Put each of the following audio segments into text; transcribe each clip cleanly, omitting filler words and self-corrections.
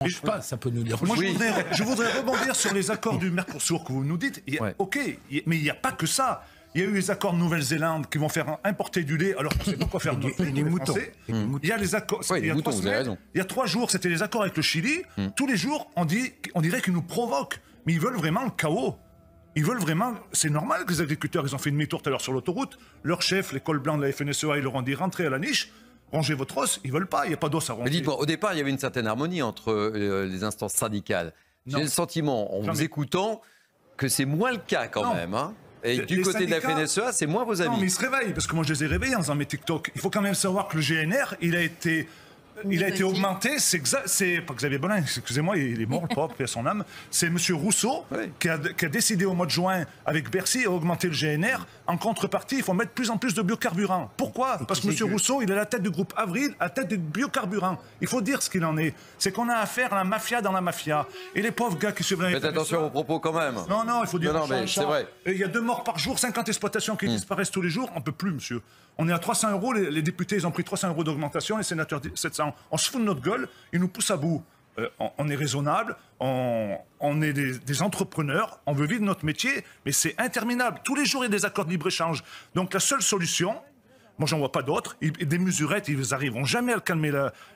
dérange pas, ça peut nous déranger. Moi, je voudrais rebondir sur les accords du Mercosur que vous nous dites. Ok, mais il n'y a pas que ça. Il y a eu les accords de Nouvelle-Zélande qui vont faire importer du lait alors qu'on ne sait pas quoi faire de notre pays, des moutons. Il y a les accords. Oui, il y a 3 jours, c'était les accords avec le Chili. Tous les jours, on dirait qu'ils nous provoquent. Mais ils veulent vraiment le chaos. Ils veulent vraiment... C'est normal que les agriculteurs, ils ont fait une demi-tour tout à l'heure sur l'autoroute. Leur chef, les cols blancs de la FNSEA, ils leur ont dit rentrez à la niche, rangez votre os. Ils veulent pas, il n'y a pas d'os à ranger. Mais dites-moi, au départ, il y avait une certaine harmonie entre les instances syndicales. J'ai le sentiment, en vous écoutant, que c'est moins le cas quand même. Hein. Et du côté de la FNSEA, c'est moins vos amis. Non, mais ils se réveillent, parce que moi je les ai réveillés en faisant mes TikTok. Il faut quand même savoir que le GNR, il a été augmenté, c'est pas Xavier Bolin, excusez-moi, il est mort, le pauvre, paix à son âme. C'est M. Rousseau qui a décidé au mois de juin, avec Bercy, à augmenter le GNR. En contrepartie, il faut mettre de plus en plus de biocarburants. Pourquoi? Parce que M. Rousseau, il est à la tête du groupe Avril, à la tête du biocarburant. Il faut dire ce qu'il en est. C'est qu'on a affaire à la mafia dans la mafia. Et les pauvres gars qui se... Faites attention aux propos quand même. Non, il faut dire... Non, mais c'est vrai. Il y a 2 morts par jour, 50 exploitations qui disparaissent tous les jours. On ne peut plus, monsieur. On est à 300 €, les députés, ils ont pris 300 € d'augmentation, les sénateurs 700. On se fout de notre gueule, ils nous poussent à bout. On est raisonnable, on est des entrepreneurs, on veut vivre notre métier, mais c'est interminable. Tous les jours, il y a des accords de libre-échange. Donc la seule solution, moi j'en vois pas d'autres, des mesurettes, ils n'arriveront jamais à calmer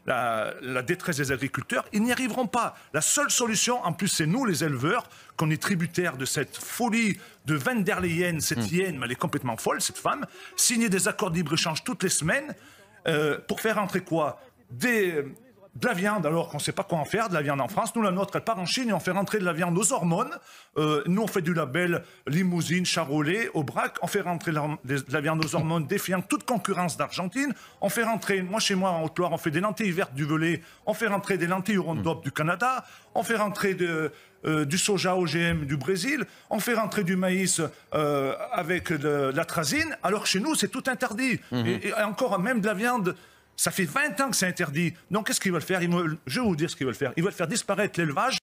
la détresse des agriculteurs, ils n'y arriveront pas. La seule solution, en plus c'est nous les éleveurs, qu'on est tributaires de cette folie de Van der Leyen, cette hyène, mais elle est complètement folle cette femme, signer des accords de libre-échange toutes les semaines, pour faire entrer quoi? De la viande, alors qu'on ne sait pas quoi en faire, de la viande en France. Nous, la nôtre, elle part en Chine et on fait rentrer de la viande aux hormones. Nous, on fait du label Limousine, Charolais, Aubrac. On fait rentrer de la viande aux hormones, défiant toute concurrence d'Argentine. On fait rentrer, moi, chez moi, en Haute-Loire, on fait des lentilles vertes du Velay. On fait rentrer des lentilles Roundup du Canada. On fait rentrer du soja OGM du Brésil. On fait rentrer du maïs avec de l'atrazine. Alors que chez nous, c'est tout interdit. Et encore, même de la viande... Ça fait 20 ans que c'est interdit. Donc, qu'est-ce qu'ils veulent faire? Je vais vous dire ce qu'ils veulent faire. Ils veulent faire disparaître l'élevage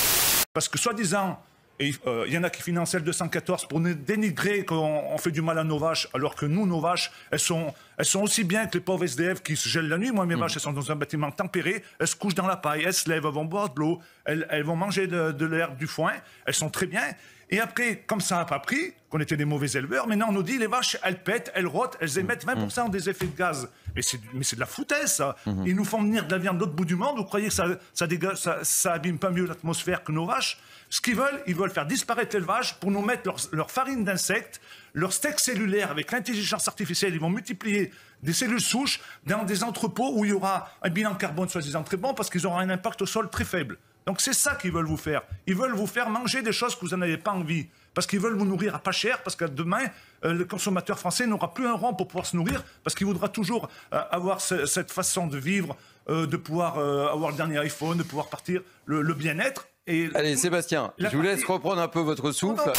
parce que, soi-disant, il y en a qui financent L214 pour dénigrer qu'on fait du mal à nos vaches, alors que nous, nos vaches, elles sont aussi bien que les pauvres SDF qui se gèlent la nuit. Moi, mes vaches, elles sont dans un bâtiment tempéré, elles se couchent dans la paille, elles se lèvent, elles vont boire de l'eau, elles vont manger de l'herbe, du foin, elles sont très bien. Et après, comme ça n'a pas pris, qu'on était des mauvais éleveurs, maintenant on nous dit les vaches, elles pètent, elles rotent, elles émettent 20% des effets de gaz. Mais c'est de la foutaise, ça. Ils nous font venir de la viande de l'autre bout du monde. Vous croyez que ça abîme pas mieux l'atmosphère que nos vaches? Ce qu'ils veulent, ils veulent faire disparaître l'élevage pour nous mettre leur farine d'insectes, leur steak cellulaire avec l'intelligence artificielle. Ils vont multiplier des cellules souches dans des entrepôts où il y aura un bilan carbone soi-disant très bon parce qu'ils auront un impact au sol très faible. Donc c'est ça qu'ils veulent vous faire. Ils veulent vous faire manger des choses que vous n'en avez pas envie. Parce qu'ils veulent vous nourrir à pas cher, parce que demain, le consommateur français n'aura plus un rond pour pouvoir se nourrir, parce qu'il voudra toujours avoir cette façon de vivre, de pouvoir avoir le dernier iPhone, de pouvoir partir, le bien-être. Allez, Sébastien, je vous laisse reprendre un peu votre souffle.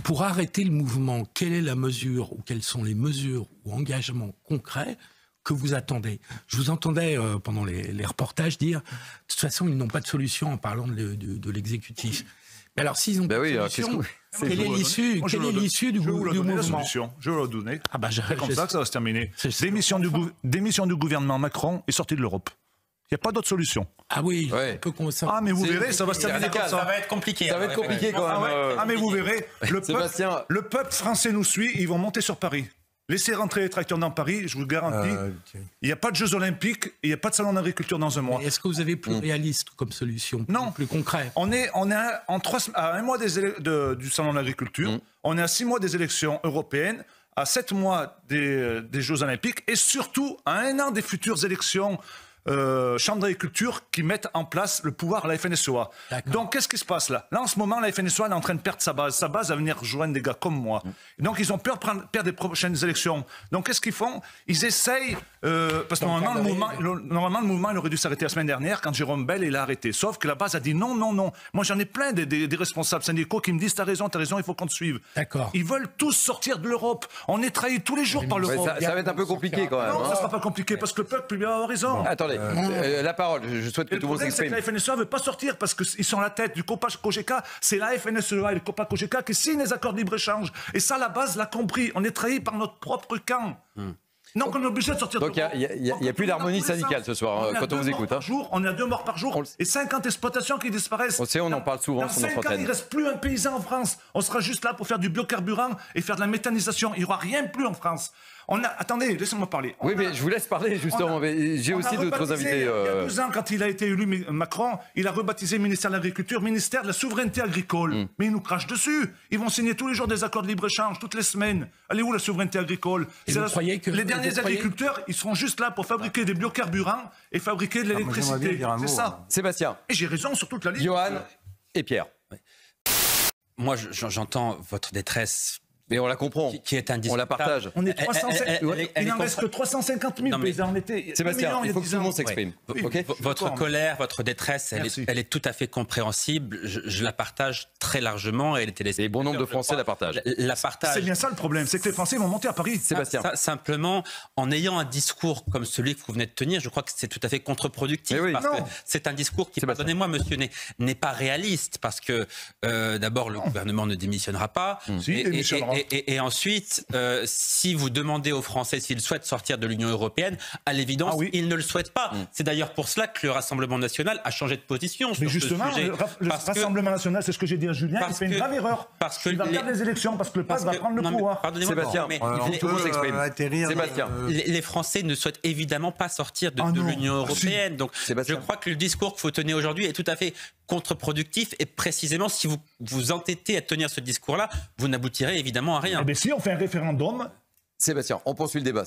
Pour arrêter le mouvement, quelle est la mesure, ou quelles sont les mesures ou engagements concrets que vous attendez? Je vous entendais pendant les reportages dire de toute façon, ils n'ont pas de solution en parlant de l'exécutif. Mais alors, s'ils n'ont pas de solution, quelle est l'issue du mouvement? Je vais le donner. Ah bah, c'est comme ça que ça va se terminer. Démission du gouvernement Macron et sortie de l'Europe. Il n'y a pas d'autre solution. Ah oui, on peut mais vous verrez, ça va se terminer comme ça. Ça va être compliqué. Ça va être compliqué quand même. Mais vous verrez, le peuple français nous suit, ils vont monter sur Paris. Laissez rentrer les tracteurs dans Paris, je vous le garantis. Il n'y a pas de Jeux Olympiques, il n'y a pas de salon d'agriculture dans un mois. Est-ce que vous avez plus réaliste comme solution? Non. Plus concret? On est à 1 mois du salon d'agriculture, on est à 6 mois des élections européennes, à 7 mois des Jeux Olympiques et surtout à 1 an des futures élections Chambre d'agriculture qui mettent en place le pouvoir à la FNSEA. Donc, qu'est-ce qui se passe là? Là, en ce moment, la FNSEA est en train de perdre sa base. Sa base va venir rejoindre des gars comme moi. Et donc, ils ont peur de perdre les prochaines élections. Donc, qu'est-ce qu'ils font? Ils essayent... parce que normalement, le mouvement, il aurait dû s'arrêter la semaine dernière quand Jérôme Bell il a arrêté. Sauf que la base a dit non, non, non. Moi, j'en ai plein des responsables syndicaux qui me disent t'as raison, il faut qu'on te suive. Ils veulent tous sortir de l'Europe. On est trahi tous les jours par l'Europe. Ça va être un peu compliqué quand même. Non, ça sera pas compliqué parce que le peuple lui a raison. Attendez. La parole, je souhaite que tout le monde s'exprime. Le problème, c'est que la FNSEA ne veut pas sortir parce qu'ils sont à la tête du COPA-COGECA. C'est la FNSEA et le COPA-COGECA qui signent les accords de libre-échange. Et ça, la base l'a compris. On est trahi par notre propre camp. Non, qu'on est obligé de sortir de l'Europe. Donc il n'y a plus d'harmonie syndicale ce soir, quand on vous écoute. On est à 2 morts par jour et 50 exploitations qui disparaissent. On sait, on en parle souvent sur notre antenne. Il ne reste plus un paysan en France. On sera juste là pour faire du biocarburant et faire de la méthanisation. Il n'y aura rien plus en France. Attendez, laissez-moi parler. Oui, mais je vous laisse parler, justement. J'ai aussi d'autres invités. Il y a 2 ans, quand il a été élu, Macron, il a rebaptisé le ministère de l'Agriculture, ministère de la Souveraineté Agricole. Mais ils nous crachent dessus. Ils vont signer tous les jours des accords de libre-échange, toutes les semaines. Elle est où la souveraineté agricole? Les derniers agriculteurs, ils seront juste là pour fabriquer des biocarburants et fabriquer de l'électricité. C'est ça. Sébastien. Et j'ai raison sur toute la ligne. Johan et Pierre. Moi, j'entends votre détresse. Mais on la comprend, qui est on la partage. On est 350 il n'en reste que 350 000 paysans. Sébastien, il faut que tout le monde s'exprime. Votre colère, votre détresse, elle est tout à fait compréhensible. Je la partage très largement. Et les bon nombre de Français la partagent. C'est bien ça le problème, c'est que les Français vont monter à Paris. Sébastien. Simplement, en ayant un discours comme celui que vous venez de tenir, je crois que c'est tout à fait contre-productif. Parce que c'est un discours qui, pardonnez-moi monsieur, n'est pas réaliste. Parce que d'abord, le gouvernement ne démissionnera pas. Et ensuite, si vous demandez aux Français s'ils souhaitent sortir de l'Union européenne, à l'évidence, ils ne le souhaitent pas. C'est d'ailleurs pour cela que le Rassemblement national a changé de position. Mais justement, ce sujet. Le Rassemblement national, c'est ce que j'ai dit à Julien, il fait une grave erreur. Il va perdre les élections parce que le PAS va prendre le pouvoir. Sébastien, tout le monde s'exprime. Sébastien. Les Français ne souhaitent évidemment pas sortir de l'Union européenne. Donc, je crois que le discours qu'il faut tenir aujourd'hui est tout à fait contre-productif. Et précisément, si vous vous entêtez à tenir ce discours-là, vous n'aboutirez évidemment à rien. Eh bien, si on fait un référendum... Sébastien, on poursuit le débat.